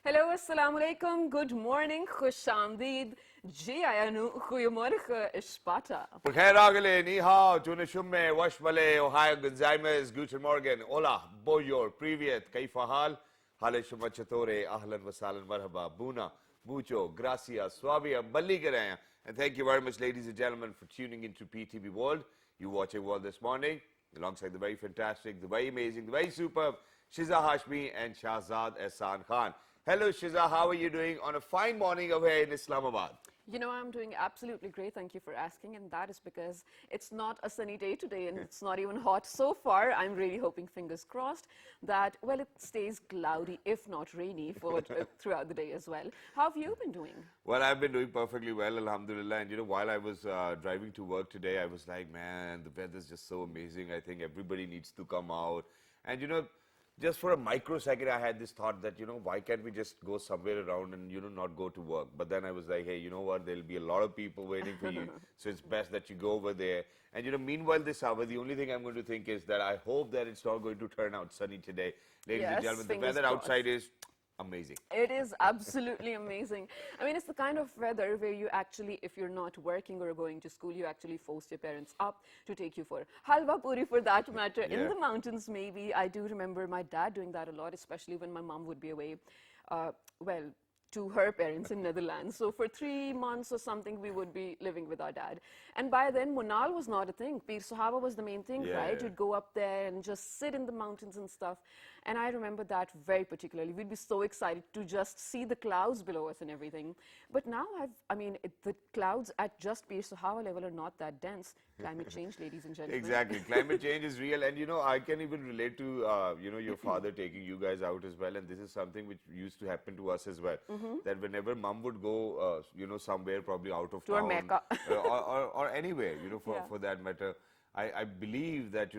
Hallo, assalamu alaikum, good morning, khush amdeed, ji ayanu, goeiemorgen, Sparta. Bukhara ni hao, tune shumme, washmale, Ohio Gonzaimes, guten Morgen, hola, boyor, privyet, kaifa hal, hale shumachatore, ahlan wasalan, marhaba, buna, mucho, gracias, suavia, balligaraya. And thank you very much, ladies and gentlemen, for tuning into PTV World. You watching World this morning, alongside the very fantastic, the very amazing, the very superb Shiza Hashmi and Shahzad Ehsan Khan. Hello, Shiza, how are you doing on a fine morning over here in Islamabad? You know, I'm doing absolutely great. Thank you for asking. And that is because it's not a sunny day today and it's not even hot so far. I'm really hoping, fingers crossed, that, well, it stays cloudy, if not rainy, for throughout the day as well. How have you been doing? Well, I've been doing perfectly well, alhamdulillah. And, while I was driving to work today, I was like, man, the weather's just so amazing. I think everybody needs to come out. And, just for a microsecond, I had this thought that, why can't we just go somewhere around and, not go to work? But then I was like, hey, you know what? There'll be a lot of people waiting for you. So it's best that you go over there. And, meanwhile, this hour, the only thing I'm going to think is that I hope that it's not going to turn out sunny today. Ladies and gentlemen, the weather outside is amazing. It is absolutely amazing. I mean, it's the kind of weather where you actually, if you're not working or going to school, you actually force your parents up to take you for halwa puri, for that matter. Yeah. In the mountains, maybe. I do remember my dad doing that a lot, especially when my mom would be away. Well, to her parents in Netherlands. So for 3 months or something, we would be living with our dad. And by then, Munal was not a thing. Pir Sahaba was the main thing, Yeah, right? yeah. You'd go up there and just sit in the mountains and stuff. And I remember that very particularly. We'd be so excited to just see the clouds below us and everything. But now, the clouds at just Pir Sahaba level are not that dense. Climate change, ladies and gentlemen. Exactly. Climate change is real. And, I can even relate to, your father taking you guys out as well. And this is something which used to happen to us as well. That whenever mom would go, somewhere probably out of To our town Mecca. or anywhere, Yeah. for that matter, I believe that,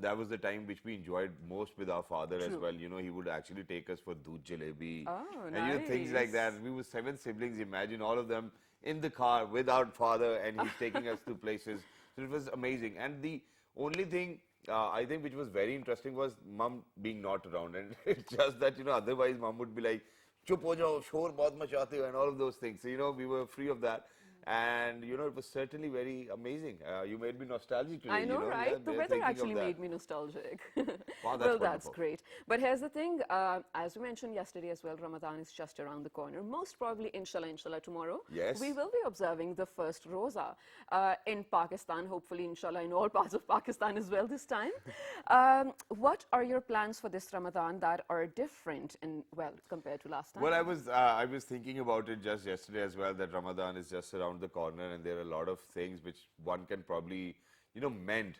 that was the time which we enjoyed most with our father as True. well. He would actually take us for doodh jalebi Oh, and, things like that. nice. We were 7 siblings. Imagine all of them in the car with our father and he's taking us to places. So it was amazing. And the only thing I think which was very interesting was mom being not around. And it's just that, otherwise mom would be like, chup ho jao, shor bahut machate ho, and all of those things. So, we were free of that. And, it was certainly very amazing. You made me nostalgic today. I know, right? Yeah, The weather thinking of actually that. made me nostalgic. Wow, that's Well, that's wonderful. great. But here's the thing, as we mentioned yesterday as well, Ramadan is just around the corner. Most probably, inshallah, tomorrow, Yes. we will be observing the first Roza in Pakistan, hopefully, inshallah, in all parts of Pakistan as well this time. What are your plans for this Ramadan that are different, compared to last time? Well, I was thinking about it just yesterday as well, that Ramadan is just around the corner and there are a lot of things which one can probably, mend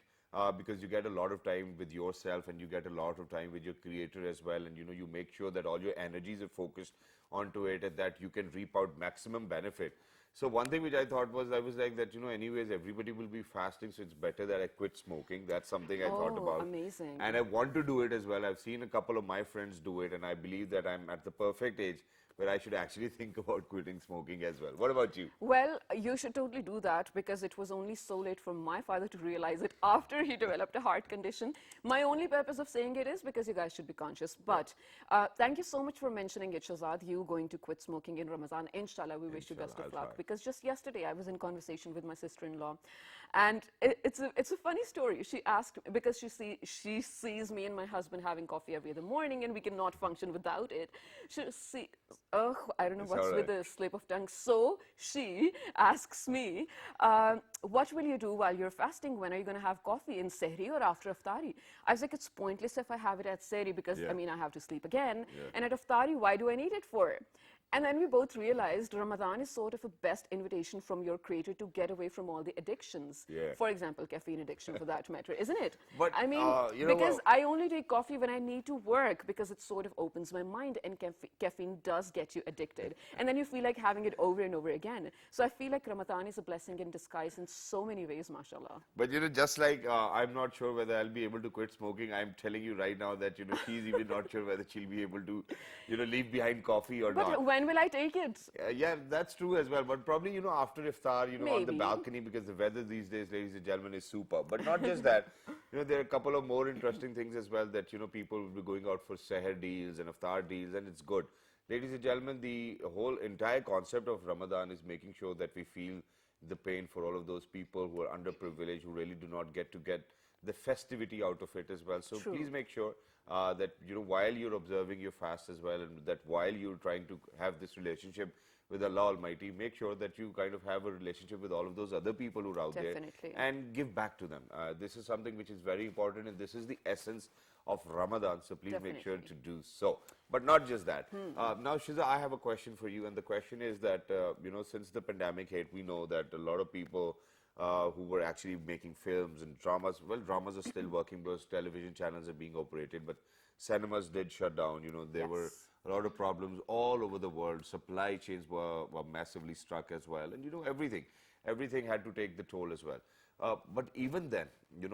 because you get a lot of time with yourself and you get a lot of time with your creator as well. And, you make sure that all your energies are focused onto it and that you can reap out maximum benefit. So one thing which I thought was, I was like that, anyways, everybody will be fasting, so it's better that I quit smoking. That's something I thought Oh, about. amazing. And I want to do it as well. I've seen a couple of my friends do it, and I believe that I'm at the perfect age where I should actually think about quitting smoking as well. What about you? Well, you should totally do that because it was only so late for my father to realize it after he developed a heart condition. My only purpose of saying it is because you guys should be conscious. But thank you so much for mentioning it, Shahzad. You going to quit smoking in Ramadan. Inshallah, we wish you best Inshallah, of I'll luck. try. Because just yesterday, I was in conversation with my sister-in-law. And it's a funny story. She asked, because she sees me and my husband having coffee every other morning and we cannot function without it. I don't know It's what's all with right. the slip of tongue. So she asks me, what will you do while you're fasting? When are you going to have coffee, in Sehri or after Iftari? I was like, it's pointless if I have it at Sehri because, Yeah. I have to sleep again. Yeah. And at Iftari, why do I need it for? And then we both realized Ramadan is sort of a best invitation from your creator to get away from all the addictions. Yeah. For example, caffeine addiction for that matter, isn't it? But, I mean, you know because what? I only take coffee when I need to work because it sort of opens my mind and caffeine does get you addicted. And then you feel like having it over and over again. So I feel like Ramadan is a blessing in disguise in so many ways, mashallah. But, just like I'm not sure whether I'll be able to quit smoking, I'm telling you right now that, she's even not sure whether she'll be able to, leave behind coffee or But not. when will I take it? Yeah, that's true as well. But probably, after iftar, on the Maybe. balcony, because the weather these days, ladies and gentlemen, is super. But not just that. There are a couple of more interesting things as well that, people will be going out for seher deals and iftar deals, and it's good. Ladies and gentlemen, the whole entire concept of Ramadan is making sure that we feel the pain for all of those people who are underprivileged, who really do not get the festivity out of it as well. So True. please make sure that while you're observing your fast as well, and that while you're trying to have this relationship with Allah Almighty, make sure that you kind of have a relationship with all of those other people who are out Definitely. there and give back to them. This is something which is very important, and this is the essence of Ramadan. So please make sure to do so. But not just that. Now, Shiza, I have a question for you, and the question is that since the pandemic hit, we know that a lot of people who were actually making films and dramas. Well, dramas are still working because television channels are being operated, but cinemas did shut down. There were a lot of problems all over the world. Supply chains were massively struck as well. And, everything had to take the toll as well. But even then,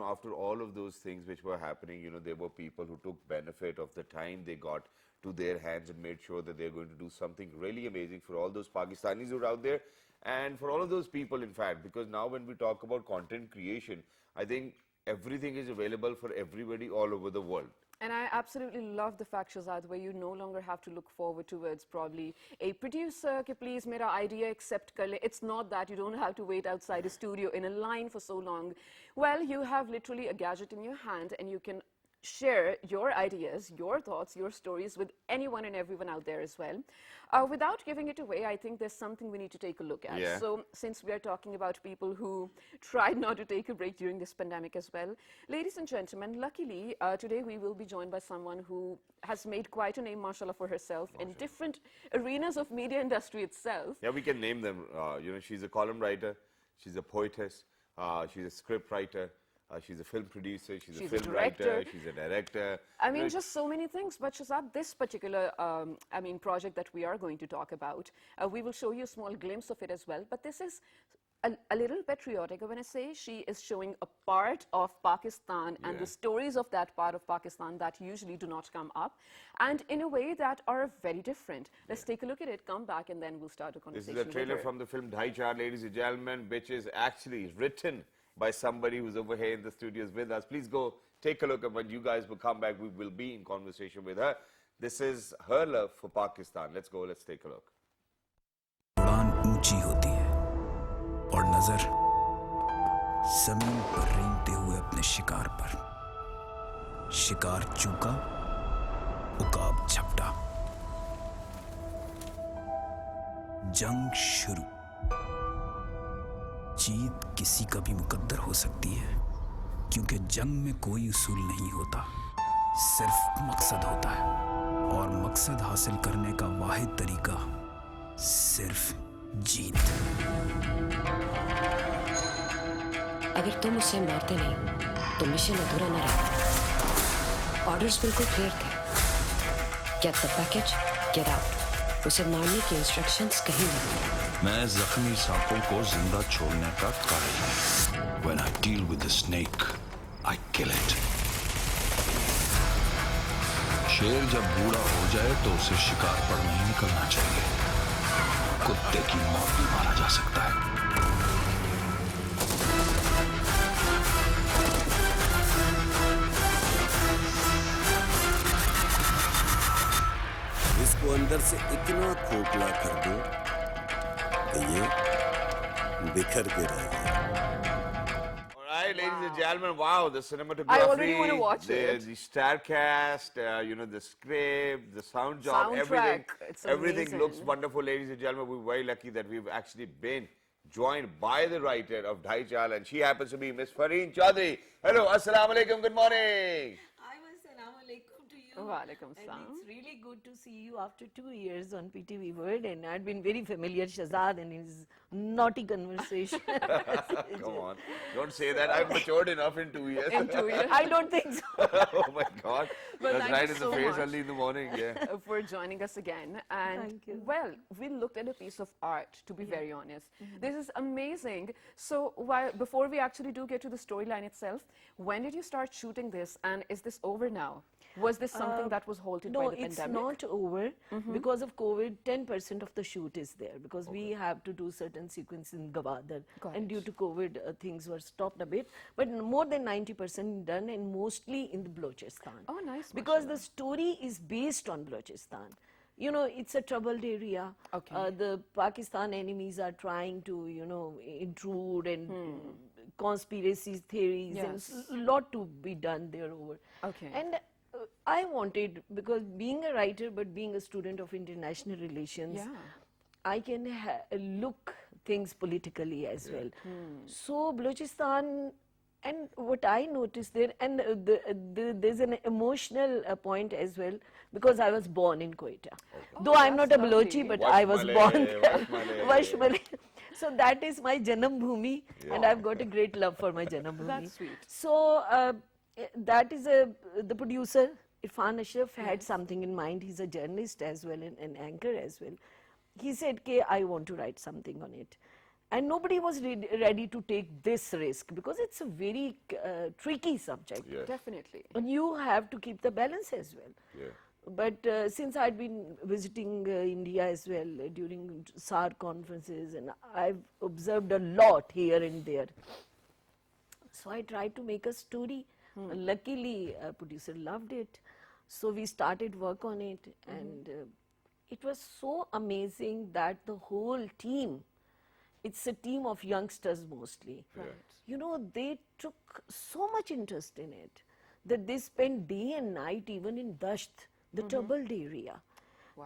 after all of those things which were happening, there were people who took benefit of the time they got to their hands and made sure that they're going to do something really amazing for all those Pakistanis who are out there. And for all of those people, in fact, because now when we talk about content creation, I think everything is available for everybody all over the world. And I absolutely love the fact, Shazad, where you no longer have to look forward towards probably a producer, ki please mera idea accept kar le. It's not that you don't have to wait outside a studio in a line for so long. Well, you have literally a gadget in your hand and you can share your ideas, your thoughts, your stories with anyone and everyone out there as well. Without giving it away, I think there's something we need to take a look at. Yeah. So since we are talking about people who tried not to take a break during this pandemic as well, ladies and gentlemen, luckily today we will be joined by someone who has made quite a name, mashallah, for herself in different arenas of media industry itself. Yeah, we can name them. She's a column writer, she's a poetess, she's a script writer, she's a film producer, she's a film writer, she's a director. I mean, just so many things. But Shazad, this particular, project that we are going to talk about, we will show you a small glimpse of it as well. But this is a little patriotic. When I say she is showing a part of Pakistan and the stories of that part of Pakistan that usually do not come up, and in a way that are very different. Let's take a look at it, come back, and then we'll start a conversation. This is a trailer from the film Dhai Char, ladies and gentlemen, which is actually written by somebody who's over here in the studios with us. Please go take a look, and when you guys will come back, we will be in conversation with her. This is her love for Pakistan. Let's go, let's take a look. उड़ान ऊंची होती है और नजर जमीन पर रेंगते हुए अपने शिकार पर। शिकार चूका, उकाब झपटा। जंग शुरू। जीत किसी का भी मुकद्दर हो सकती है, क्योंकि जंग में कोई उसूल नहीं होता, सिर्फ मकसद होता है, और मकसद हासिल करने का वाहिद तरीका सिर्फ जीत। अगर तुम उसे मारते नहीं तो मिशन अधूरा न रहता। ऑर्डर्स बिल्कुल क्लियर थे, get the package, get out. उसे मारने की इंस्ट्रक्शंस कहीं नहीं। मैं जख्मी सांपों को जिंदा छोड़ने का कायल हूं। When I deal with the snake, I kill it. शेर जब बूढ़ा हो जाए तो उसे शिकार पर नहीं निकलना चाहिए। कुत्ते की मौत भी मारा जा सकता है। इसको अंदर से इतना खोखला कर दो कि ये बिखर के रह जाए। All right, ladies and gentlemen, wow, the cinematography, I already want to watch it. The star cast, the script, the sound job, Soundtrack, it's everything amazing. looks wonderful, ladies and gentlemen. We're very lucky that we've actually been joined by the writer of Dhai Char, and she happens to be Miss Fareen Chaudhary. Hello, assalamu alaikum, good morning. Assalamu alaikum to you. Walaikum And salam. it's really good to see you after 2 years on PTV World, and I've been very familiar Shazad and his naughty conversation. Come on, don't say that. I've matured enough in 2 years. In 2 years. I don't think so. Oh my God, Well, that's thank right you in so the face much. early in the morning. Yeah. For joining us again. And Thank you. well, we looked at a piece of art, to be very honest. This is amazing. So before we actually do get to the storyline itself, when did you start shooting this, and is this over now? Was this something that was halted by No, the it's pandemic? not over. Because of COVID, 10% of the shoot is there because we have to do certain sequences in Gwadar. Got And it. due to COVID, things were stopped a bit. But more than 90% done, and mostly in the Balochistan. Oh, nice, Because the story is based on Balochistan. you know, it's a troubled area. Okay. The Pakistan enemies are trying to, you know, intrude and conspiracy theories and Yes. a lot to be done there over. Okay. And I wanted, because being a writer but being a student of international relations, Yeah. I can look things politically as well. So Balochistan, and what I noticed there, and there's an emotional point as well, because I was born in Quetta. Though I'm not a that's Balochi, lovely. but Wash I was Malay, born Wash Malay. Wash Malay. So that is my Janam Bhumi, and I've got a great love for my Janam Bhumi. That's sweet. So that is the producer, Irfan Ashraf, had something in mind. He's a journalist as well and an anchor as well. He said, "K, I want to write something on it." And nobody was ready to take this risk, because it's a very tricky subject. Yeah. Definitely. And you have to keep the balance as well. Yeah. But since I'd been visiting India as well during SAR conferences, and I've observed a lot here and there. So I tried to make a story. Luckily, producer loved it. So we started work on it, and it was so amazing that the whole team, it's a team of youngsters mostly. You know, they took so much interest in it that they spent day and night even in Dasht, the troubled area.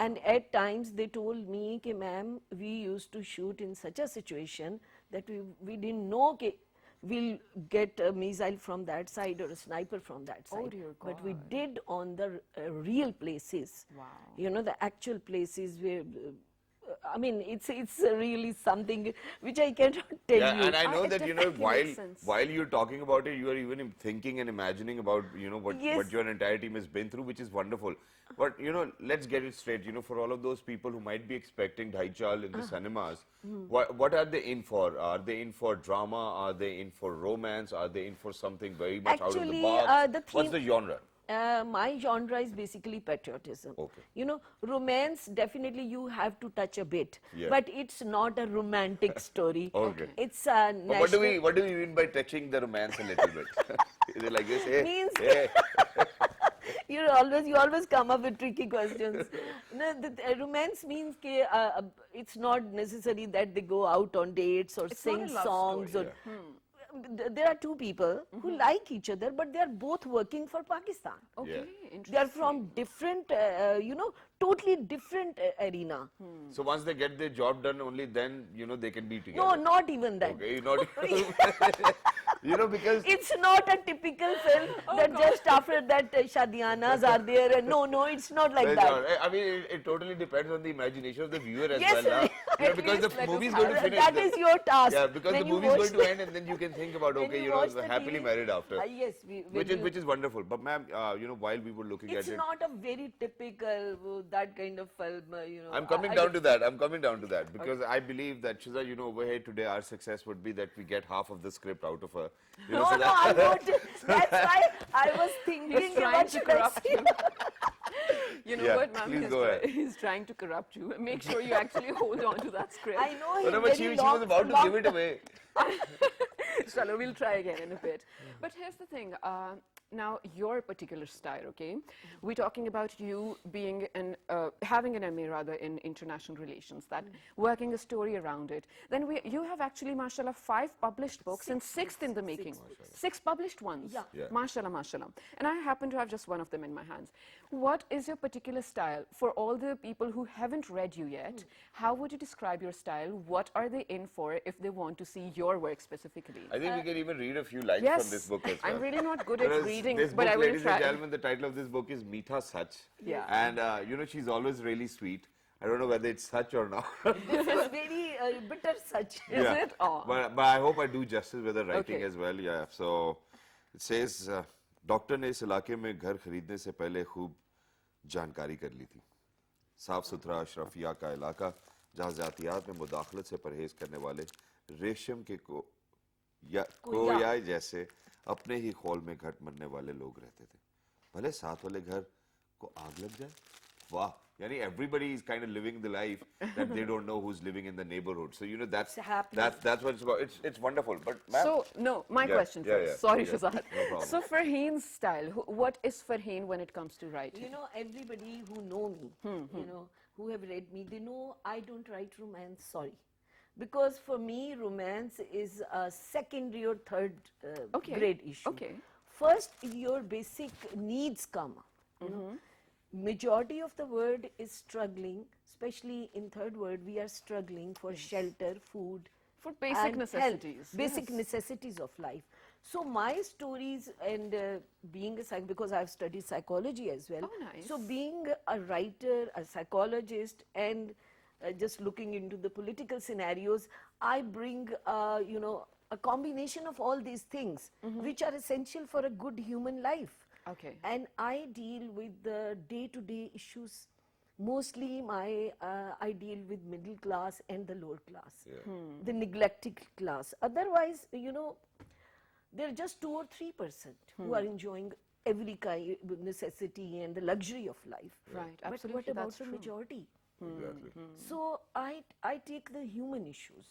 And at times they told me, "Ki ma'am, we used to shoot in such a situation that we didn't know कि we'll get a missile from that side or a sniper from that side. dear But we did on the real places. Wow. You know, the actual places where, I mean, it's really something which I cannot tell Yeah, you. and I know It that, you know, definitely makes sense. while you're talking about it, you are even thinking and imagining about, you know, what Yes. your entire team has been through, which is wonderful. But, you know, let's get it straight. You know, for all of those people who might be expecting Dhaichal in the cinemas, what are they in for? Are they in for drama? Are they in for romance? Are they in for something very much out of the Actually, box? the What's theme- the genre? My genre is basically patriotism. Okay. You know, romance, definitely you have to touch a bit, Yeah. but it's not a romantic story. Okay. It's a But what do we mean by touching the romance a little bit? Is it like this? Hey, Means- hey. you always come up with tricky questions. No, the romance means it's not necessary that they go out on dates or It's sing not a love songs story. or. There are two people who like each other, but they are both working for Pakistan. Okay. They are from different, you know, totally different arena. So once they get their job done, only then, you know, they can be together. No, not even that. Okay, not you know, because It's not a typical film that just after that Shadianas are there. And no, it's not like That's that. all right. I mean, it totally depends on the imagination of the viewer as Yes, well. it You know, because is the like a movie is going to finish. That is your task. Yeah, because When the you movie is watch going to end, and then you can think about, when okay, you you know, watch the happily TV married after. Yes, Which is wonderful. But ma'am, you know, while we were looking it's at it, not a very typical that kind of film, you know. I'm coming down to that. I'm coming down to that because I believe that Shiza, you know, over here today, our success would be that we get half of the script out of her. You know, No, so no, that- I'm not. That's why I was thinking, He's trying what to should I corrupt say? you. You know Yeah, what, ma'am? please go ahead. He's trying to corrupt you. Make sure you actually hold on to that script. I know No, him no, but very she was about to give it long- away. Chalo, we'll try again in a bit. But here's the thing. Now, your particular style, okay? We're talking about you being having an MA rather in international relations, that working a story around it. Then you have actually, mashallah, 5 published books and 6th in the making. 6 published ones. Yeah. Yeah. Mashallah, mashallah. And I happen to have just one of them in my hands. What is your particular style? For all the people who haven't read you yet, how would you describe your style? What are they in for if they want to see your work specifically? I think we can even read a few lines Yes, from this book as well. I'm really not good at Because reading, this but book, I will ladies try. and gentlemen, the title of this book is Meetha Sach. Yeah. And, you know, she's always really sweet. I don't know whether it's such or not. This is very bitter such. Is it? Oh. But I hope I do justice with the writing Okay. as well. Yeah. So it says, doctor ने इस इलाके में घर खरीदने से पहले खूब जानकारी कर ली थी. साफ सुथरा अशरफिया का इलाका जहाँ ज़ातियात में मुदाखलत से परहेज करने वाले रेशम के कोया जैसे अपने ही खोल में घट मरने वाले लोग रहते थे. भले साथ वाले घर को आग लग जाए. वाह. Yani everybody is kind of living the life that they don't know who's living in the neighborhood. So you know that's happening. that's what it's about. It's wonderful. But ma'am, So, no, my Yeah, question yeah, first. yeah, Sorry, yeah, Shazad. no problem. So, Farheen's style, what is Farheen when it comes to writing? You know, everybody who know me, you know, who have read me, they know I don't write romance, sorry. Because for me, romance is a secondary or third Okay, grade issue. okay. First, your basic needs come. You know, majority of the world is struggling, especially in third world, we are struggling for shelter, food, For basic and health, necessities, basic yes. necessities of life. So my stories and being a because I've studied psychology as well. Oh, nice. So being a writer, a psychologist, and just looking into the political scenarios, I bring you know, a combination of all these things, which are essential for a good human life. Okay. And I deal with the day-to-day issues. Mostly I deal with middle class and the lower class, the neglected class. Otherwise, you know, there are just 2 or 3% who are enjoying every kind of necessity and the luxury of life. Right, But absolutely, what about that's the true. majority? Exactly. So I take the human issues.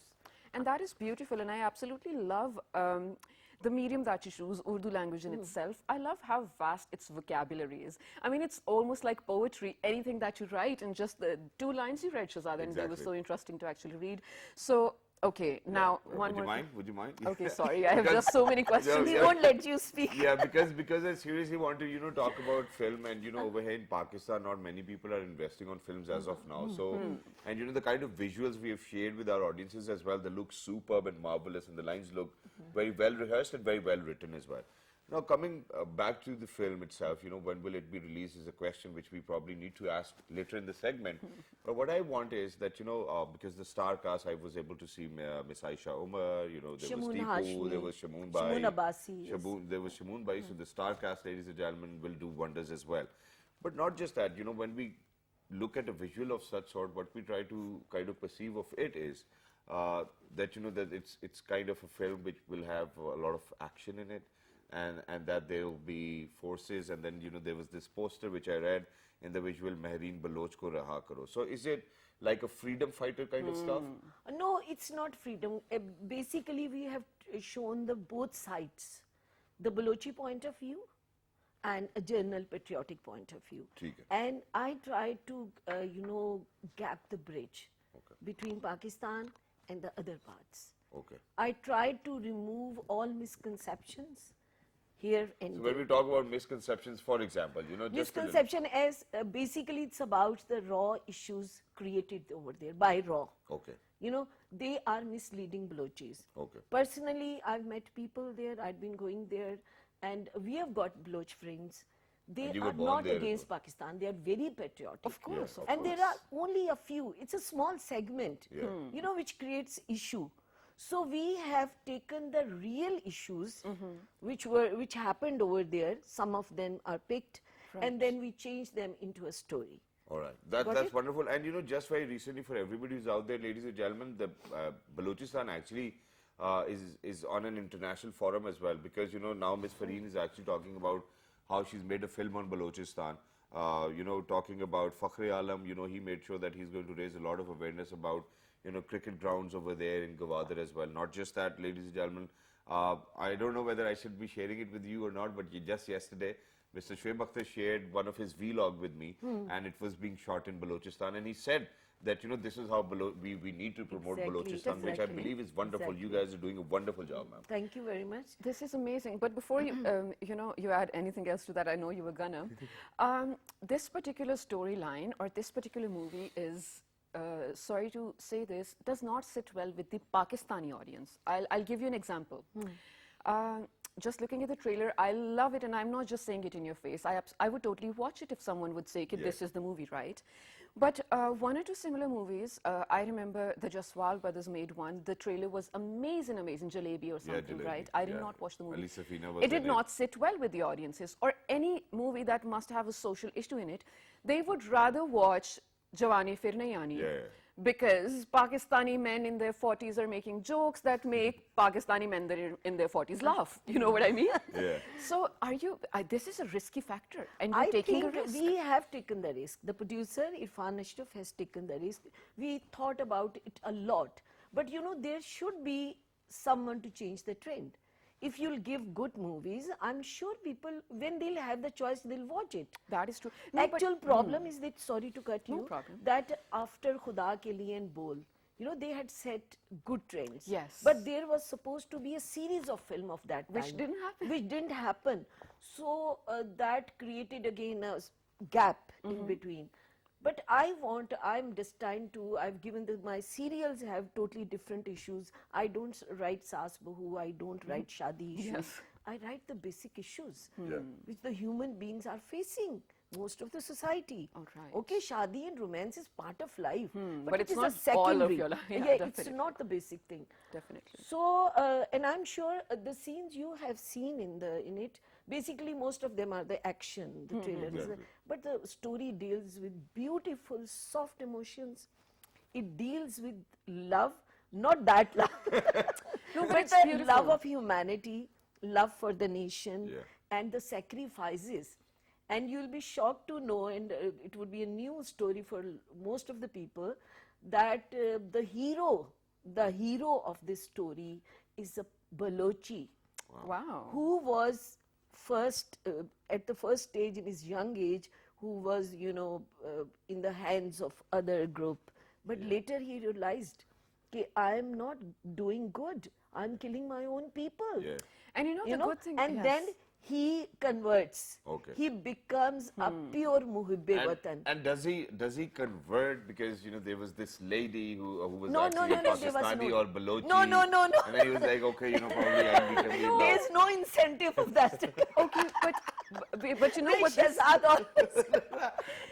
And that is beautiful, and I absolutely love the medium that you choose, Urdu language in itself. I love how vast its vocabulary is. I mean, it's almost like poetry, anything that you write, and just the 2 lines you read, Shahzada, and they were Exactly. so interesting to actually read. So, okay, now one Would you more. mind? Would you mind? Okay, sorry, I have Because- just so many questions. He yeah. won't let you speak. Yeah, because I seriously want to, you know, talk about film, and you know, over here in Pakistan, not many people are investing on films as of now. So, and you know, the kind of visuals we have shared with our audiences as well, they look superb and marvelous, and the lines look very well rehearsed and very well written as well. Now, coming back to the film itself, you know, when will it be released is a question which we probably need to ask later in the segment. But what I want is that, you know, because the star cast, I was able to see Miss Aisha Umar, you know, there was Shamoon Tipu, Hashmi, there was Shamoon Bai. Shamoon Abbasi, yes. There was Shamoon Bai, so the star cast, ladies and gentlemen, will do wonders as well. But not just that, you know, when we look at a visual of such sort, what we try to kind of perceive of it is that, you know, that it's kind of a film which will have a lot of action in it, and that there will be forces, and then, you know, there was this poster which I read in the visual, Mehreen Baloch ko raha karo. So is it like a freedom fighter kind of stuff? No, it's not freedom. Basically, we have shown the both sides, the Balochi point of view and a general patriotic point of view. ठीक है. And I try to, you know, gap the bridge between Pakistan and the other parts. Okay. I tried to remove all misconceptions here and So there. when we talk about misconceptions, for example, you know, just a little- Misconception as basically it's about the raw issues created over there by raw. Okay. You know, they are misleading Balochis. Okay. Personally, I've met people there, I've been going there, and we have got Baloch friends. They And you were are born not there as against Pakistan, they are very patriotic. Of course, of And there are only a few, it's a small segment, Yeah. you know, which creates issue. So we have taken the real issues which happened over there, some of them are picked, and then we changed them into a story. All right, Got that's it? wonderful. And you know, just very recently, for everybody who's out there, ladies and gentlemen, the Balochistan actually is on an international forum as well, because you know now Miss Fareen is actually talking about how she's made a film on Balochistan. You know, talking about Fakhri Alam, you know, he made sure that he's going to raise a lot of awareness about, you know, cricket grounds over there in Gwadar as well. Not just that, ladies and gentlemen, I don't know whether I should be sharing it with you or not, but just yesterday, Mr. Shoaib Akhtar shared one of his vlog with me, and it was being shot in Balochistan, and he said that, you know, this is how we need to promote Exactly, Balochistan, which I exactly. believe is wonderful. You Exactly. guys are doing a wonderful job, ma'am. Thank you very much. This is amazing. But before you, you know, you add anything else to that, I know you were gonna. This particular storyline or this particular movie is, sorry to say this, does not sit well with the Pakistani audience. I'll give you an example. Just looking at the trailer, I love it, and I'm not just saying it in your face. I would totally watch it if someone would say, "Ki this is the movie, right?" But one or two similar movies, I remember the Jaswal brothers made one. The trailer was amazing, Jalebi or something, Jalebi, right? I did yeah. not watch the movie. Ali Safina was It did in it. not sit well with the audiences. Or any movie that must have a social issue in it, they would rather watch Jawani Fir Nahi Aani. Yeah. Because Pakistani men in their 40s are making jokes that make Pakistani men that are in their 40s laugh. You know what I mean? Yeah. So are you, this is a risky factor, and you're I taking a think risk. we have taken the risk. The producer, Irfan Ashraf, has taken the risk. We thought about it a lot. But you know, there should be someone to change the trend. if you'll give good movies, I'm sure people, when they'll have the choice, they'll watch it. That is true. No, but- Actual problem is that, sorry to cut No you, problem. that after Khuda Ke Liye and Bol, you know, they had set good trends. Yes. But there was supposed to be a series of film of that Which time. didn't happen. Which didn't happen. So that created again a gap Mm-hmm. in between. But I'm destined to, I've given my serials have totally different issues. I don't write Saas Bahu, I don't write Shadi issues. Yes. I write the basic issues Yeah. which the human beings are facing, most of the society. All right. Okay, Shadi and romance is part of life, but it's it is not a secondary. all of your life. Yeah, it's definitely. not the basic thing. Definitely. So, and I'm sure the scenes you have seen in it, basically most of them are the action, the trailers, but the story deals with beautiful, soft emotions. It deals with love, not that love, No, but but it's the beautiful. love of humanity, love for the nation, Yeah. and the sacrifices. And you'll be shocked to know, and it would be a new story for most of the people, that the hero of this story is a Balochi Wow. who was first at the first stage in his young age, who was in the hands of other group, but later he realized that I am not doing good, I'm killing my own people. Yeah. And you know the good thing, and yes. then he converts. Okay. He becomes a pure muhibbe watan. And does he convert, because there was this lady who was No, actually there was Pakistani no- or Balochi. No. And then he was like, okay, probably I'll become the There's no incentive of that. Okay, but you know what? This, Shehzad always-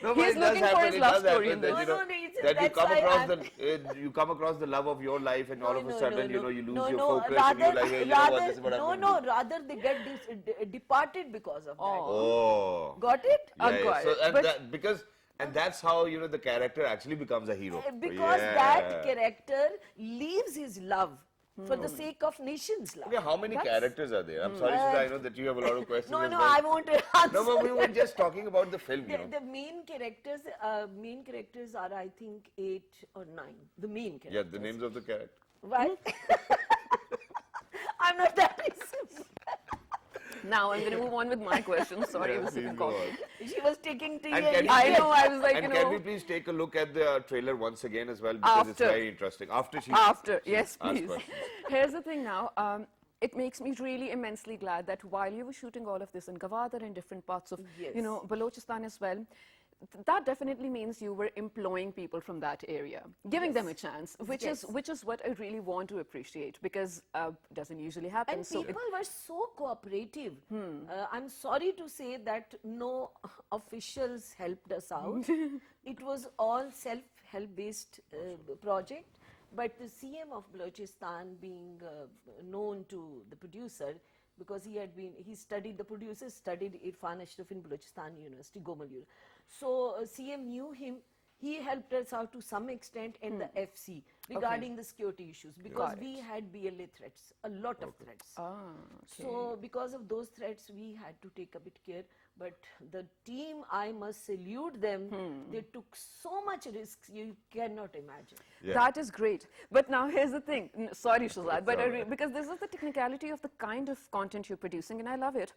No, He's but it does looking for happen, his it love does story happen in that, this. No, it's- that you that's come why across I'm- you come across the love of your life, and all of a sudden, you lose no, your no, focus, rather, and you're like, hey, you know what, this is what I'm gonna do. rather they get departed because of that. Oh. Got it? Yeah, yeah. got So, it. and But- that's how the character actually becomes a hero. Because Yeah. that character leaves his love for the sake of nation's love. Okay, how many That's- characters are there? I'm sorry, Sudha, I know that you have a lot of questions. No, as no, well. I won't answer. No, but we were just talking about the film. The main characters are, I think, 8 or 9. The main characters. Yeah, the names of the characters. Right? I'm not that simple. now I'm going to move on with my question. Sorry, Yeah, Mr. please go Peacock. on. She was taking tea. And and can I we know, I was like, and you can know- we please take a look at the trailer once again as well, because it's After. very interesting. After, yes, asked please. questions. Here's the thing now. It makes me really immensely glad that while you were shooting all of this in Gwadar and different parts of, Yes. Balochistan as well, that definitely means you were employing people from that area, giving them a chance, which Yes. is what I really want to appreciate, because doesn't usually happen. And so people were so cooperative. I'm sorry to say that no officials helped us out. It was all self-help based project. But the CM of Balochistan, being known to the producer, because he studied, the producer studied Irfan Ashraf in Balochistan University, Gomal University. So CM knew him. He helped us out to some extent in the FC regarding the security issues, because Got we had BLA threats, a lot of threats. okay. So because of those threats, we had to take a bit care. But the team, I must salute them. They took so much risks, you cannot imagine. Yeah. That is great. But now here's the thing. Sorry, Shahzad, but all right. because this is the technicality of the kind of content you're producing, and I love it.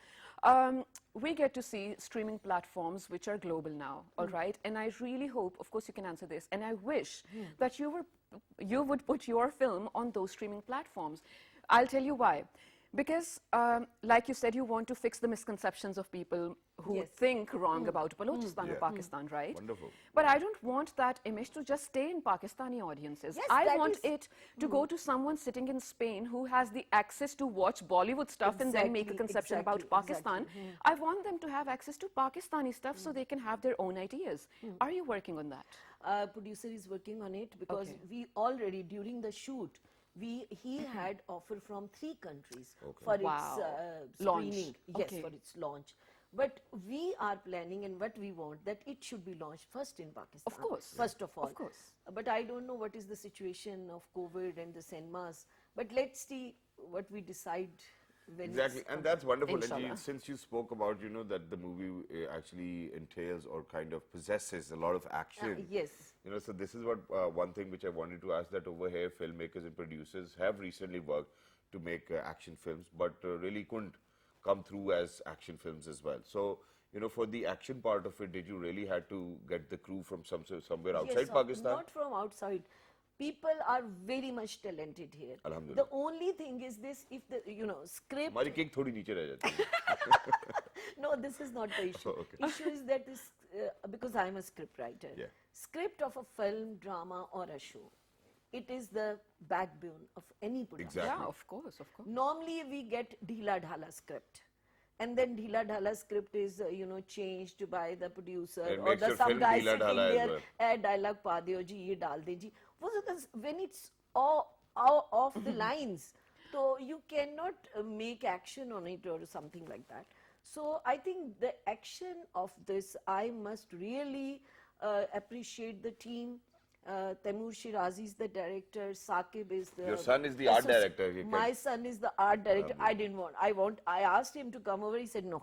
We get to see streaming platforms which are global now, all right? And I really hope, of course you can answer this, and I wish that you would put your film on those streaming platforms. I'll tell you why. Because, like you said, you want to fix the misconceptions of people who Yes. think wrong about Balochistan or Yeah. Pakistan, right? Wonderful. But I don't want that image to just stay in Pakistani audiences. Yes, I that want is- it to go to someone sitting in Spain who has the access to watch Bollywood stuff and then make a Exactly, conception about exactly, Pakistan. I want them to have access to Pakistani stuff so they can have their own ideas. Are you working on that? Producer is working on it, because Okay. we already, during the shoot, he had offer from 3 countries for Wow. its Launch. screening. Yes, Okay. for its launch. But we are planning, and what we want, that it should be launched first in Pakistan. Of course. First of all. Of course. But I don't know what is the situation of COVID and the cinemas. But let's see what we decide when Exactly, it's and that's wonderful. And Inshallah. since you spoke about, that the movie actually entails or kind of possesses a lot of action. yes. So this is what one thing which I wanted to ask, that over here filmmakers and producers have recently worked to make action films, but really couldn't come through as action films as well. So, you know, for the action part of it, did you really had to get the crew from somewhere outside Yes, Pakistan? not from outside. People are very much talented here. Alhamdulillah. The only thing is this: if the script. हमारी kick थोड़ी नीचे रह जाती है. No, this is not the issue. Okay. Issue is that this because I am a script writer. Yeah. Script of a film, drama, or a show, it is the backbone of any production. Exactly. Yeah, of course, of course. Normally we get dhila dhala script, and then dhila dhala script is changed by the producer It or makes the your some film guy dhila sitting dhala as there well. add dialogue pa deo ji ye dal de ji. When it's all off the lines, so you cannot make action on it or something like that. So I think the action of this, I must really appreciate the team. Taimur Shirazi is the director. Saqib is the. Your son is the art director. My son is the art director. I asked him to come over. He said no.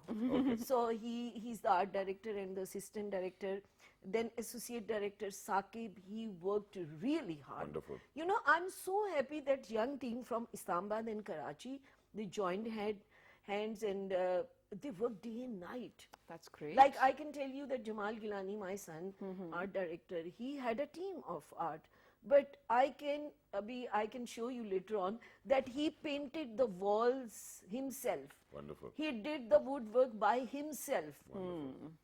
So he's the art director and the assistant director. Then associate director Saqib. He worked really hard. Wonderful. You know, I'm so happy that young team from Islamabad and Karachi, they joined hands and they worked day and night. That's great. Like I can tell you that Jamal Gilani, my son, art director, he had a team of art. But I can show you later on that he painted the walls himself. Wonderful. He did the woodwork by himself.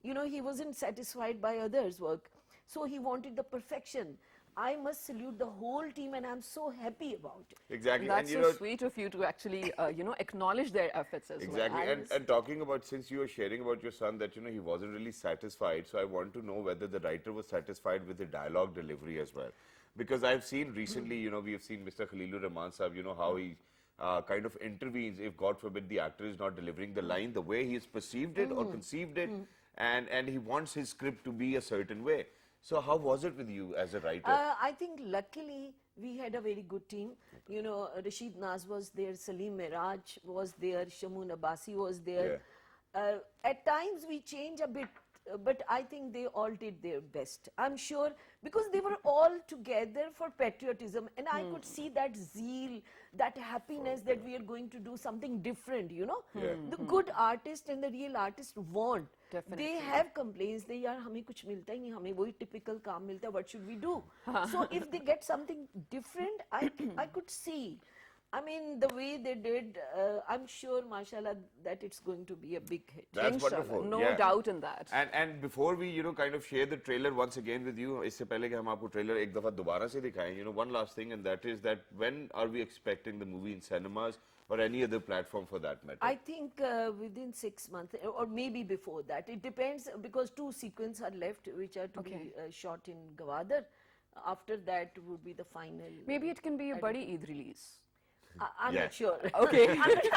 You know, he wasn't satisfied by others' work. So he wanted the perfection. I must salute the whole team and I'm so happy about it. Exactly. That's and so sweet of you to actually, acknowledge their efforts as Exactly. well. And talking about, since you were sharing about your son that, he wasn't really satisfied, so I want to know whether the writer was satisfied with the dialogue delivery as well. Because I've seen recently, we have seen Mr. Khalilur Rahman Sahab, how he kind of intervenes if, God forbid, the actor is not delivering the line the way he's perceived it or conceived it, and he wants his script to be a certain way. So how was it with you as a writer? I think luckily we had a very good team. Rashid Naz was there, Salim Miraj was there, Shamoon Abbasi was there. At times we change a bit, but I think they all did their best. I'm sure because they were all together for patriotism and I could see that zeal, that happiness that we are going to do something different, The good artist and the real artist want. Definitely. They have complaints. They yaar hame kuch milta hi nahi, hame wohi typical kaam milta hai, what should we do? So if they get something different, I could see. I mean, the way they did, I'm sure, mashallah, that it's going to be a big hit. That's Inshallah, wonderful. no yeah. doubt in that. And before we, kind of share the trailer once again with you, इससे पहले कि हम आपको trailer एक दफा दोबारा से दिखाएं, one last thing, and that is that when are we expecting the movie in cinemas or any other platform for that matter? I think within 6 months, or maybe before that. It depends because 2 sequences are left, which are to be shot in Gwadar. After that would be the final. Maybe it can be a Badi Eid release. I'm Yeah. not sure. Okay.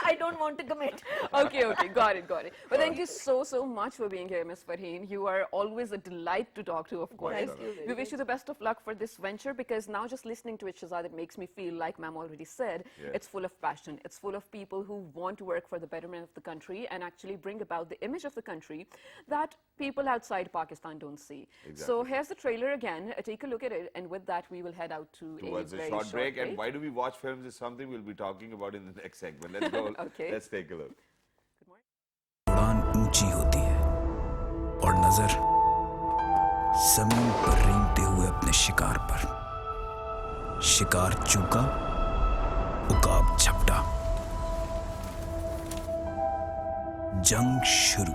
I don't want to commit. Okay, got it. But thank you so much for being here, Ms. Farheen. You are always a delight to talk to, of course. Thank you very We wish you the best of luck for this venture because now just listening to it, Shahzad, it makes me feel like ma'am already said, it's full of passion. It's full of people who want to work for the betterment of the country and actually bring about the image of the country that people outside Pakistan don't see. So here's the trailer again. Take a look at it, and with that, we will head out to Towards a a very short break. And why do we watch films is something we'll be talking about in the next segment. Let's go. Okay. Let's take a look. उड़ान ऊंची होती है और नजर जमीन पर रेंगते हुए अपने शिकार पर। शिकार चूका, उकाब झपटा। जंग शुरू।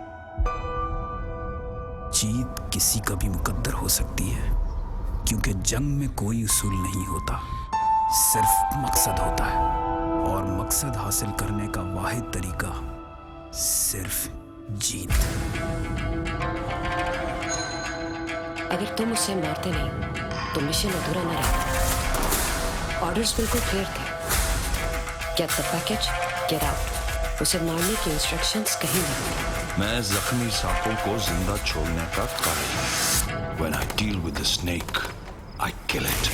जीत किसी का भी मुकद्दर हो सकती है क्योंकि जंग में कोई उसूल नहीं होता, सिर्फ मकसद होता है और मकसद हासिल करने का वाहिद तरीका सिर्फ जीत। अगर तुम उसे मारते नहीं तो मिशन अधूरा न रहता। ऑर्डर्स बिल्कुल क्लियर थे। Get the package, get out. उसे मारने की इंस्ट्रक्शंस कहीं नहीं। मैं जख्मी सांपों को जिंदा छोड़ने का कायल हूं। When I deal with the snake, I kill it.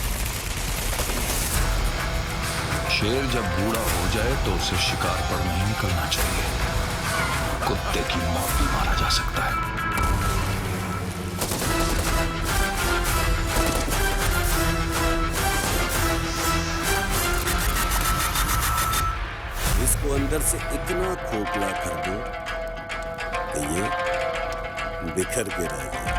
शेर जब बूढ़ा हो जाए तो उसे शिकार पर नहीं निकलना चाहिए। कुत्ते की मौत भी मारा जा सकता है। उसको अंदर से इतना खोखला कर दो कि ये बिखर के रह जाए।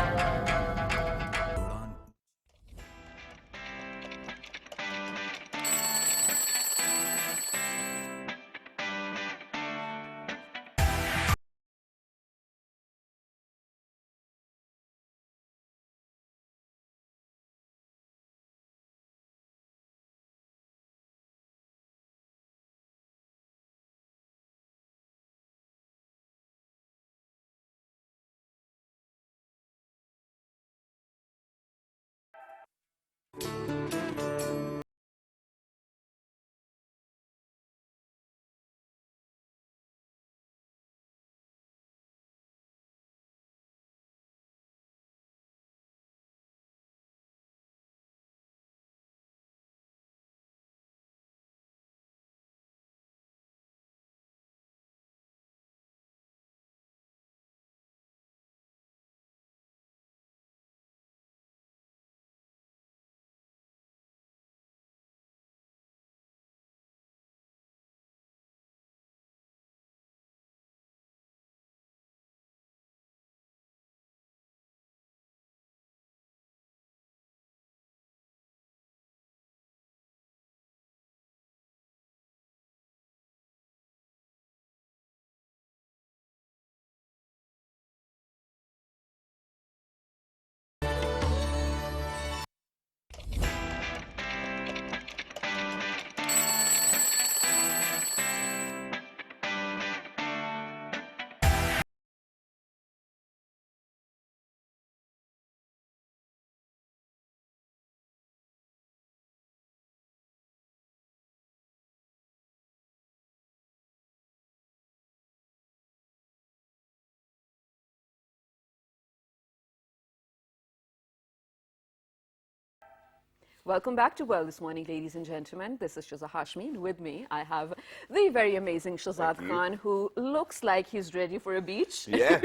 Welcome back to Well This Morning, ladies and gentlemen. This is Shazad Hashmi, and with me I have the very amazing Shazad Khan, who looks like he's ready for a beach. Yeah.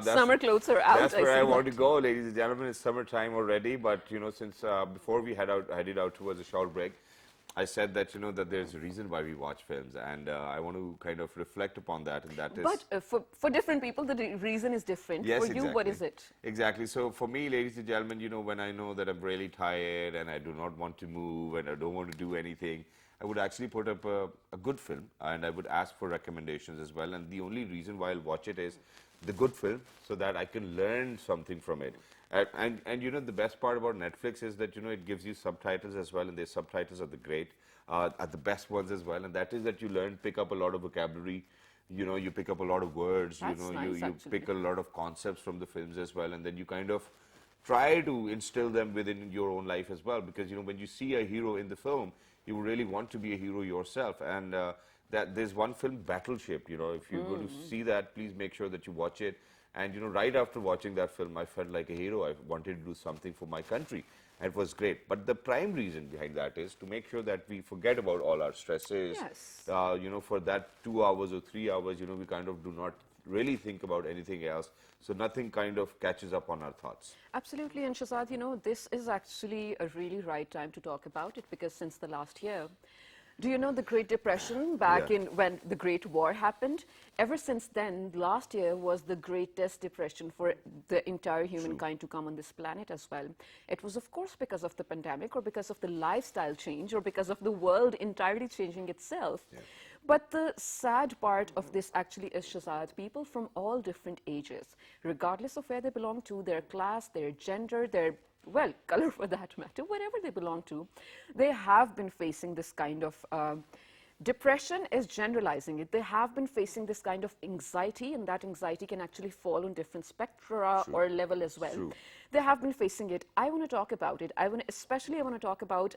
Summer clothes are out. That's where I see want that. to go, ladies and gentlemen. It's summertime already, but you know, since before we headed out towards a short break, I said that you know that there's a reason why we watch films, and I want to kind of reflect upon that, and that is. But for different people, the reason is different. Yes, for you, what is it? Exactly. So for me, ladies and gentlemen, you know, when I know that I'm really tired and I do not want to move and I don't want to do anything, I would actually put up a good film and I would ask for recommendations as well. And the only reason why I'll watch it is the good film so that I can learn something from it. And you know, the best part about Netflix is that, you know, it gives you subtitles as well, and their subtitles are the great, are the best ones as well. And that is that you pick up a lot of vocabulary. You know, you pick up a lot of words. That's you know, nice, you actually. pick a lot of concepts from the films as well, and then you kind of try to instill them within your own life as well. Because you know, when you see a hero in the film, you really want to be a hero yourself. And that there's one film, Battleship. You know, if you're going to see that, please make sure that you watch it. And you know, right after watching that film, I felt like a hero. I wanted to do something for my country. And it was great. But the prime reason behind that is to make sure that we forget about all our stresses. Yes. You know, for that 2 hours or 3 hours, you know, we kind of do not really think about anything else. So nothing kind of catches up on our thoughts. Absolutely, and Shazad, you know, this is actually a really right time to talk about it, because since the last year, do you know the Great Depression back Yeah. in when the Great War happened? Ever since then, last year was the greatest depression for the entire humankind to come on this planet as well. It was, of course, because of the pandemic or because of the lifestyle change or because of the world entirely changing itself. But the sad part of this actually is, Shazad, people from all different ages, regardless of where they belong to, their class, their gender, their, well, color for that matter, whatever they belong to, they have been facing this kind of depression is generalizing it. They have been facing this kind of anxiety, and that anxiety can actually fall on different spectra or level as well. True. They have been facing it. I want to talk about it. I want to talk about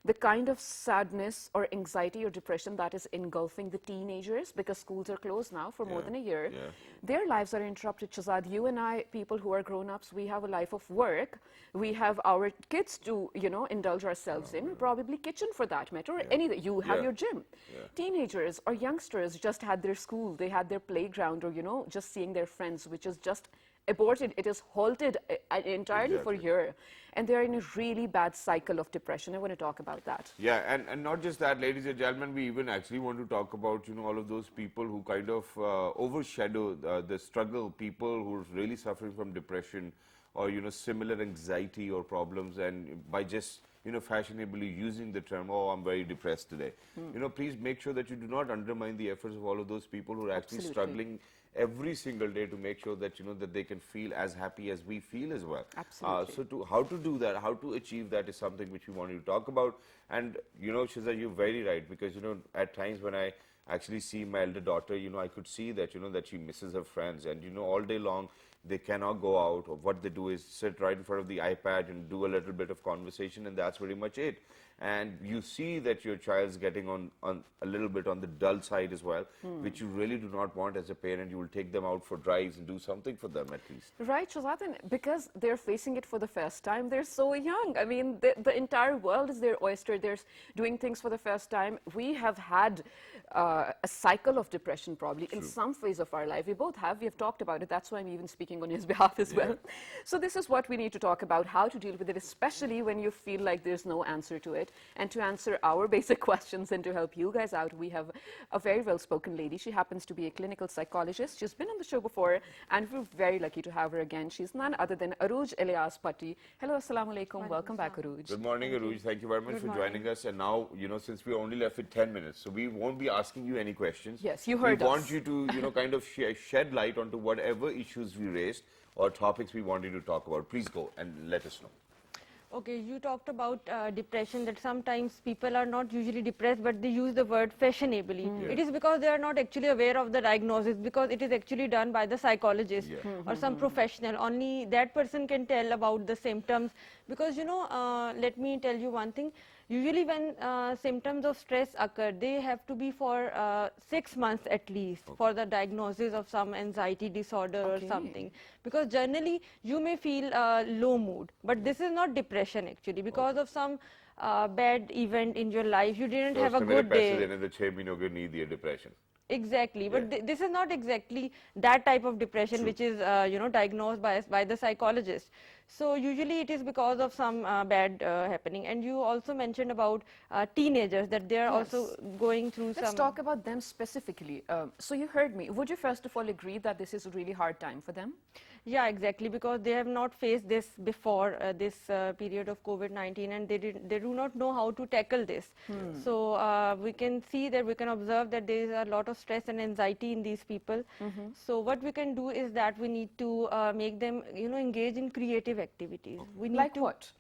the kind of sadness or anxiety or depression that is engulfing the teenagers, because schools are closed now for more than a year. Yeah. Their lives are interrupted. Shazad, you and I, people who are grown-ups, we have a life of work. We have our kids to, you know, indulge ourselves in, probably kitchen for that matter, or anything. You have Yeah. your gym. Teenagers or youngsters just had their school, they had their playground, or, you know, just seeing their friends, which is just aborted, it is halted entirely for a year. And they're in a really bad cycle of depression. I want to talk about that. Yeah, and not just that, ladies and gentlemen, we even actually want to talk about, you know, all of those people who kind of overshadow the struggle, people who are really suffering from depression or, you know, similar anxiety or problems, and by just, you know, fashionably using the term, oh, I'm very depressed today. You know, please make sure that you do not undermine the efforts of all of those people who are actually Absolutely. struggling every single day to make sure that, you know, that they can feel as happy as we feel as well. Absolutely. So how to do that, how to achieve that is something which we wanted to talk about. And, you know, Shiza, you're very right, because, you know, at times when I actually see my elder daughter, you know, I could see that, you know, that she misses her friends, and, you know, all day long they cannot go out, or what they do is sit right in front of the iPad and do a little bit of conversation, and that's pretty much it. And you see that your child's getting on a little bit on the dull side as well, which you really do not want as a parent. You will take them out for drives and do something for them at least. Right, Shazad, and because they're facing it for the first time, they're so young. I mean, the entire world is their oyster. They're doing things for the first time. We have had a cycle of depression probably in some phase of our life. We both have. We have talked about it. That's why I'm even speaking on his behalf as well. So this is what we need to talk about, how to deal with it, especially when you feel like there's no answer to it. And to answer our basic questions and to help you guys out, we have a very well-spoken lady. She happens to be a clinical psychologist. She's been on the show before, and we're very lucky to have her again. She's none other than Arooj Ilyas Patti. Hello, assalamu alaikum. Welcome back, Arooj. Good morning, Arooj. Thank you very much for joining us. And now, you know, since we're only left with 10 minutes, so we won't be asking you any questions. Yes, you heard We want us. you to, you know, kind of shed light onto whatever issues we raised or topics we wanted to talk about. Please go and let us know. Okay, you talked about depression, that sometimes people are not usually depressed, but they use the word fashionably. It is because they are not actually aware of the diagnosis, because it is actually done by the psychologist or some professional. Only that person can tell about the symptoms. Because, you know, let me tell you one thing. Usually when symptoms of stress occur, they have to be for 6 months at least for the diagnosis of some anxiety disorder or something. Because generally you may feel low mood, but this is not depression actually, because of some bad event in your life. You didn't have a good day. Depression. Exactly, but this is not exactly that type of depression which is you know, diagnosed by the psychologist. So usually it is because of some bad happening. And you also mentioned about teenagers, that they are also going through Let's talk about them specifically. So you heard me. Would you first of all agree that this is a really hard time for them? Yeah, exactly, because they have not faced this before this period of COVID-19, and they do not know how to tackle this. So we can see that, we can observe that there is a lot of stress and anxiety in these people. So what we can do is that we need to make them, you know, engage in creative activities. We need Like to, what?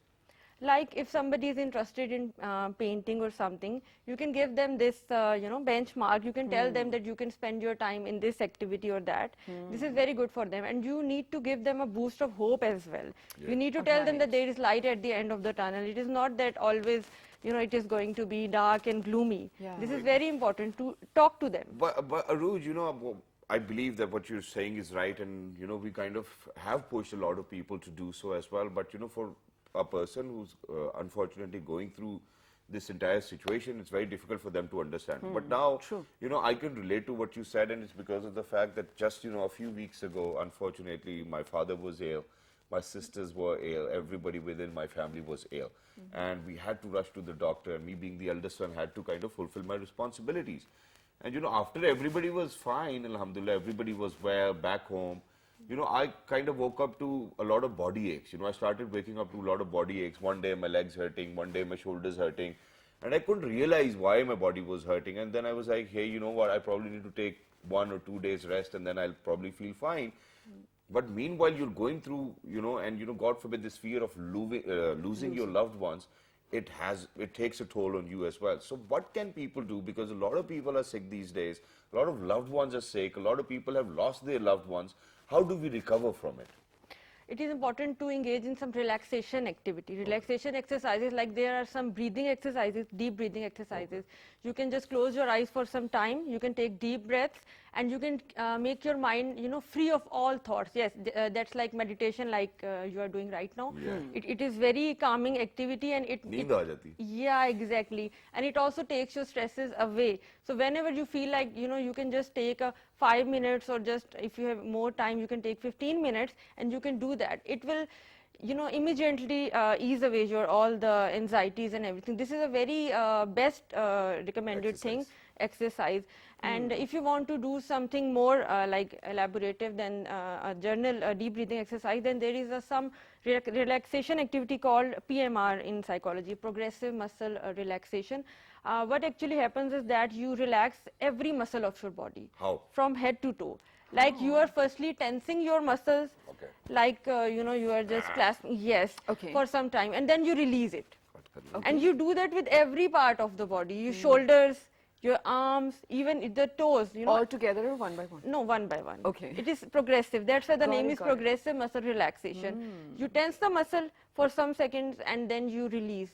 like if somebody is interested in painting or something, you can give them this you know, benchmark. You can tell them that you can spend your time in this activity or that. This is very good for them, and you need to give them a boost of hope as well. You need to tell them that there is light at the end of the tunnel. It is not that always, you know, it is going to be dark and gloomy. This is very important, to talk to them. But Arooj, you know, I believe that what you're saying is right, and, you know, we kind of have pushed a lot of people to do so as well. But, you know, for a person who's unfortunately going through this entire situation, it's very difficult for them to understand. But now, you know, I can relate to what you said, and it's because of the fact that just, you know, a few weeks ago, unfortunately, my father was ill, my sisters were ill, everybody within my family was ill. And we had to rush to the doctor, and me being the eldest son had to kind of fulfill my responsibilities. And, you know, after everybody was fine, alhamdulillah, everybody was well, back home, you know, I kind of woke up to a lot of body aches. You know, I started waking up to a lot of body aches. One day my legs hurting, one day my shoulders hurting. And I couldn't realize why my body was hurting. And then I was like, hey, you know what, I probably need to take 1 or 2 days rest, and then I'll probably feel fine. But meanwhile, you're going through, you know, and, you know, God forbid, this fear of losing your loved ones, it takes a toll on you as well. So what can people do? Because a lot of people are sick these days. A lot of loved ones are sick. A lot of people have lost their loved ones. How do we recover from it? it is important to engage in some relaxation activity. Relaxation exercises, like there are some breathing exercises, deep breathing exercises. You can just close your eyes for some time. You can take deep breaths, and you can make your mind, free of all thoughts. Yes, that's like meditation, like you are doing right now. It is very calming activity, and नींद आ जाती. yeah, exactly. And it also takes your stresses away. So whenever you feel like, you can just take 5 minutes, or just if you have more time, you can take 15 minutes, and you can do that. It will, immediately ease away your all the anxieties and everything. This is a very best recommended thing, exercise. And if you want to do something more like elaborative than a journal deep breathing exercise, then there is some relaxation activity called PMR in psychology, progressive muscle relaxation. What actually happens is that you relax every muscle of your body. How? From head to toe. Like you are firstly tensing your muscles, like you are just clasping, yes, for some time, and then you release it. And you do that with every part of the body, your shoulders, your arms, even the toes, All together or one by one? No, one by one. Okay. It is progressive. That's why the Got name it, is got it. progressive muscle relaxation. You tense the muscle for some seconds, and then you release.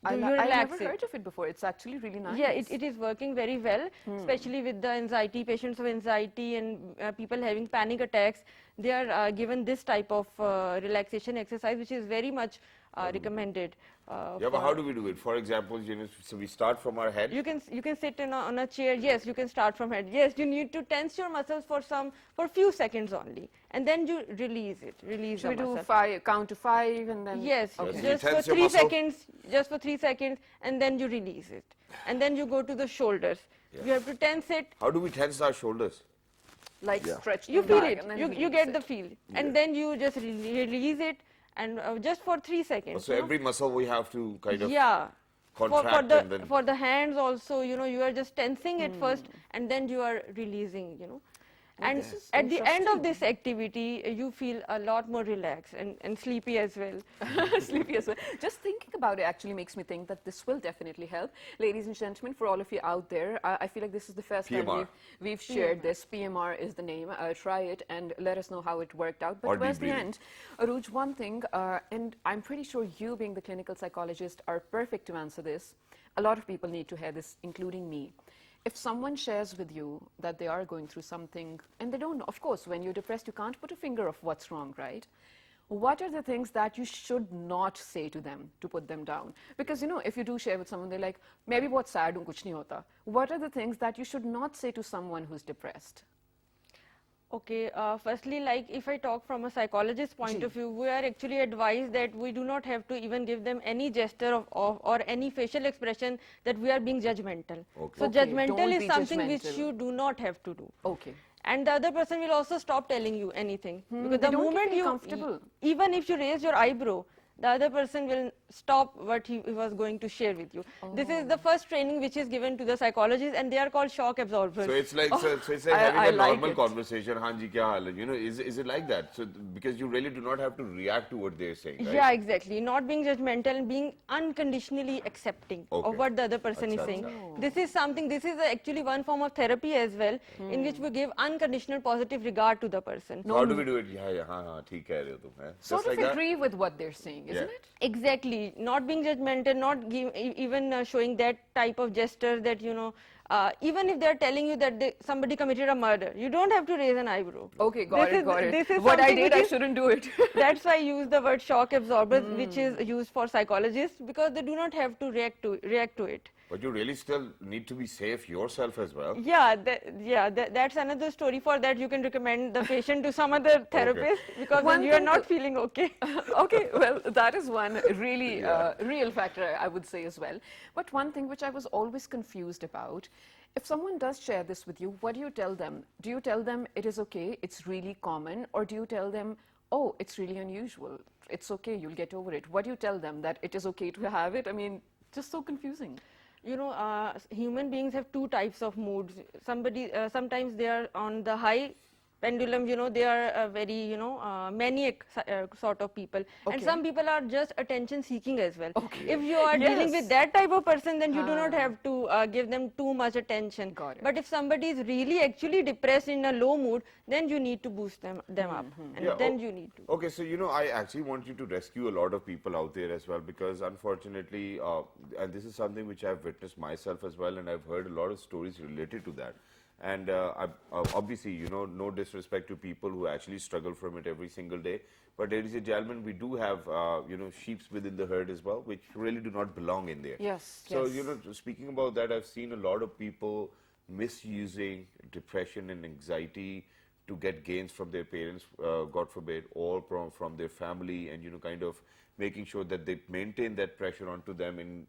I You relax never it. heard of it before. It's actually really nice. Yeah, it is working very well, especially with the anxiety, patients of anxiety, and people having panic attacks. They are given this type of relaxation exercise, which is very much recommended. Yeah, but how do we do it? For example, so we start from our head. You can sit on a chair. Yes, you can start from head. Yes, you need to tense your muscles for few seconds only, and then you release it. Release Should we the do muscle. count to 5 and then? Yes, Okay. just You for tense your 3 muscle. seconds. Just for 3 seconds, and then you release it, and then you go to the shoulders. You have to tense it. How do we tense our shoulders? Like stretch You them feel back it. and then You release get it. the feel, and then you just release it, and just for 3 seconds. So every muscle we have to kind of Yeah. contract and then. For the hands also, you are just tensing it first, and then you are releasing. And at the end of this activity, you feel a lot more relaxed and sleepy as well. Sleepy as well. Just thinking about it actually makes me think that this will definitely help. Ladies and gentlemen, for all of you out there, I feel like this is the first time PMR. we've shared this. PMR is the name. Try it and let us know how it worked out. But Or towards deep the breathing. end, Aruj, one thing, and I'm pretty sure you being the clinical psychologist are perfect to answer this. A lot of people need to hear this, including me. If someone shares with you that they are going through something, and they don't know, of course, when you're depressed, you can't put a finger of what's wrong, right? What are the things that you should not say to them to put them down? Because, if you do share with someone, they're like, maybe bahut sad hu, kuch nahi hota. What are the things that you should not say to someone who's depressed? Okay, firstly, like if I talk from a psychologist's point of view, we are actually advised that we do not have to even give them any gesture or any facial expression that we are being judgmental. Okay. So Okay, judgmental don't is be something which judgmental. you do not have to do. Okay. And the other person will also stop telling you anything. Because they the don't moment feel you, comfortable. even if you raise your eyebrow, the other person will stop what he was going to share with you. This is the first training which is given to the psychologists, and they are called shock absorbers. So it's like so it's like I having a like normal it. conversation. Haan ji, kya haal hai? Is it like that? So because you really do not have to react to what they're saying, right? Yeah, exactly. Not being judgmental and being unconditionally accepting Okay. of what the other person is Acha, saying. acha. This is something, this is actually one form of therapy as well, in which we give unconditional positive regard to the person. So how do we do it? Yeah, haan, theek keh rahe ho tum, hai? Sort Just of like that? agree with what they're saying, isn't Yeah. it? Exactly. Not being judgmental, not even showing that type of gesture that, even if they're telling you that somebody committed a murder, you don't have to raise an eyebrow. Okay, got it. This is What I something did, which I is- shouldn't do it. That's why I use the word shock absorbers, which is used for psychologists, because they do not have to react to it. But you really still need to be safe yourself as well. Yeah, that's another story. For that, you can recommend the patient to some other therapist, because One when you are thing not to- feeling okay. Okay, well, that is one really real factor, I would say as well. But one thing which I was always confused about, if someone does share this with you, what do you tell them? Do you tell them it is okay, it's really common, or do you tell them, oh, it's really unusual, it's okay, you'll get over it? What do you tell them, that it is okay to have it? I mean, just so confusing. Human beings have two types of moods. Sometimes they are on the high pendulum, you know, they are very, you know, maniac sort of people. And some people are just attention seeking as well. If you are dealing with Yes. that type of person, then you do not have to give them too much attention. Got it. But if somebody is really actually depressed in a low mood, then you need to boost them up. And then you need to. Okay, so you know, I actually want you to rescue a lot of people out there as well, because unfortunately, and this is something which I've witnessed myself as well, and I've heard a lot of stories related to that. And obviously, you know, no disrespect to people who actually struggle from it every single day. But ladies and gentlemen, we do have, you know, sheeps within the herd as well, which really do not belong in there. Yes, So, yes. you know, speaking about that, I've seen a lot of people misusing depression and anxiety to get gains from their parents, God forbid, or from their family, and, you know, kind of making sure that they maintain that pressure onto them in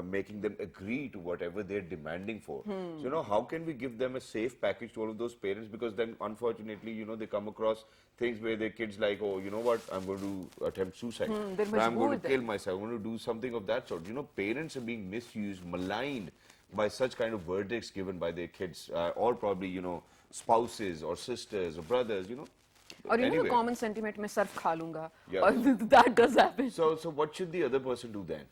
making them agree to whatever they're demanding for. So, you know, how can we give them a safe package to all of those parents? Because then, unfortunately, you know, they come across things where their kids like, oh, you know what, I'm going to attempt suicide. they're Or I'm going majboor to kill myself. I'm going to do something of that sort. You know, parents are being misused, maligned by such kind of verdicts given by their kids, or probably, you know, spouses or sisters or brothers, you know. Or you know the Anyway. common sentiment, मैं Surf खा लूँगा. Yeah. Or that does happen. So what should the other person do then?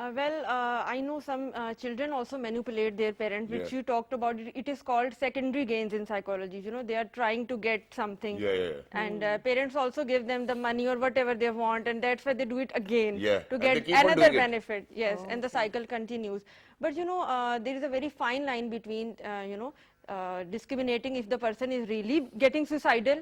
I know some children also manipulate their parents, which Yeah. you talked about. It is called secondary gains in psychology. You know, they are trying to get something. Yeah. And parents also give them the money or whatever they want, and that's why they do it again Yeah, to and they get keep on another doing it. benefit. Yes, and the cycle continues. But you know, there is a very fine line between, you know, discriminating if the person is really getting suicidal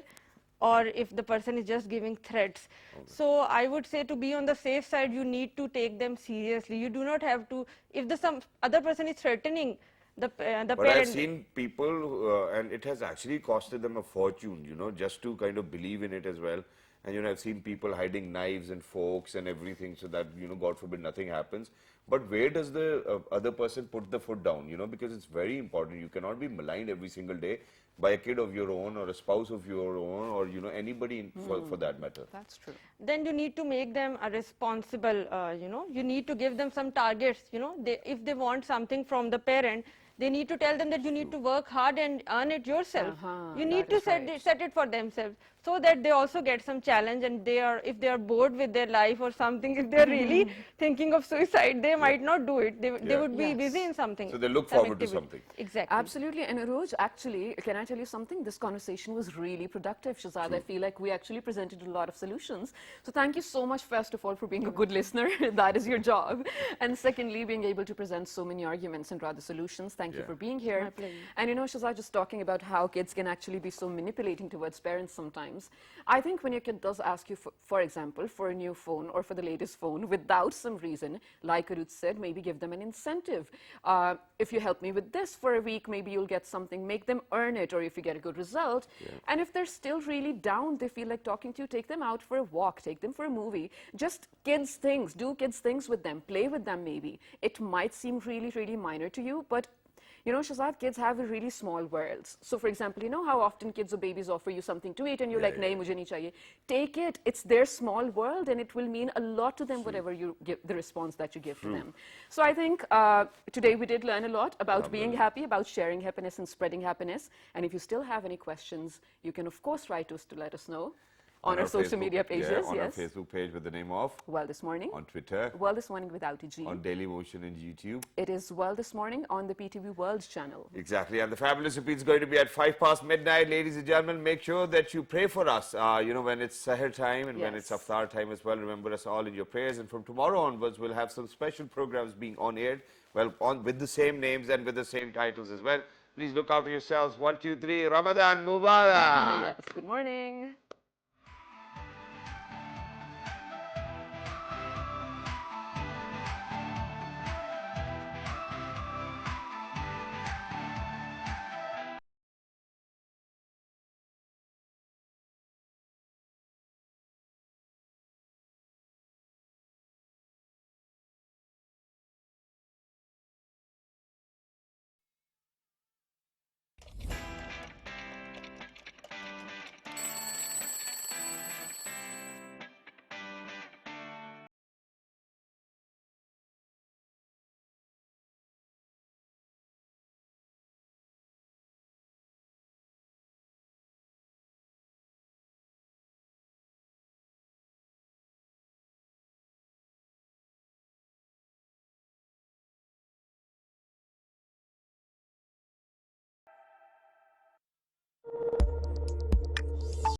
or if the person is just giving threats. So I would say, to be on the safe side, you need to take them seriously. You do not have to, if some other person is threatening the But parent. I've seen people, and it has actually costed them a fortune, you know, just to kind of believe in it as well. And, you know, I've seen people hiding knives and forks and everything so that, you know, God forbid, nothing happens. But where does the other person put the foot down, you know, because it's very important. You cannot be maligned every single day by a kid of your own or a spouse of your own, or, you know, anybody for that matter. That's true. Then you need to make them a responsible, you know, you need to give them some targets, you know, if they want something from the parent, they need to tell them that you need to work hard and earn it yourself. You need that to is right. set it for themselves, so that they also get some challenge, and if they are bored with their life or something, if they are really thinking of suicide, they might not do it. They would be busy in something. So they look some forward to activity. something. Exactly. Absolutely. And Arooj, actually, can I tell you something? This conversation was really productive, Shahzad. I feel like we actually presented a lot of solutions. So thank you so much, first of all, for being a good listener. That is your job. And secondly, being able to present so many arguments and rather solutions. Thank you for being here. My pleasure. And you know, Shahzad, just talking about how kids can actually be so manipulating towards parents sometimes. I think when your kid does ask you, for example, for a new phone or for the latest phone without some reason, like Arooj said, maybe give them an incentive. If you help me with this for a week, maybe you'll get something. Make them earn it, or if you get a good result. And if they're still really down, they feel like talking to you, take them out for a walk, take them for a movie. Just kids things, do kids things with them, play with them maybe. It might seem really, really minor to you, but you know, Shahzad, kids have a really small world. So, for example, you know how often kids or babies offer you something to eat and you're like, nahi, mujhe nahi chahiye. Take it. It's their small world and it will mean a lot to them, whatever you give, the response that you give to them. So, I think today we did learn a lot about being happy, about sharing happiness and spreading happiness. And if you still have any questions, you can, of course, write to us to let us know. On our social Facebook- media pages, on our yes. Facebook page with the name of, Well This Morning. on Twitter, Well This Morning without a G. on Daily Motion and YouTube. It is Well This Morning on the PTV World channel. Exactly, and the fabulous repeat is going to be at midnight, ladies and gentlemen. Make sure that you pray for us. You know, when it's Sahar time and when it's Yes. Aftar time as well. Remember us all in your prayers. And from tomorrow onwards, we'll have some special programs being on air. Well, with the same names and with the same titles as well. Please look after yourselves. 1, 2, 3. Ramadan Mubarak. Yes. Good morning. you.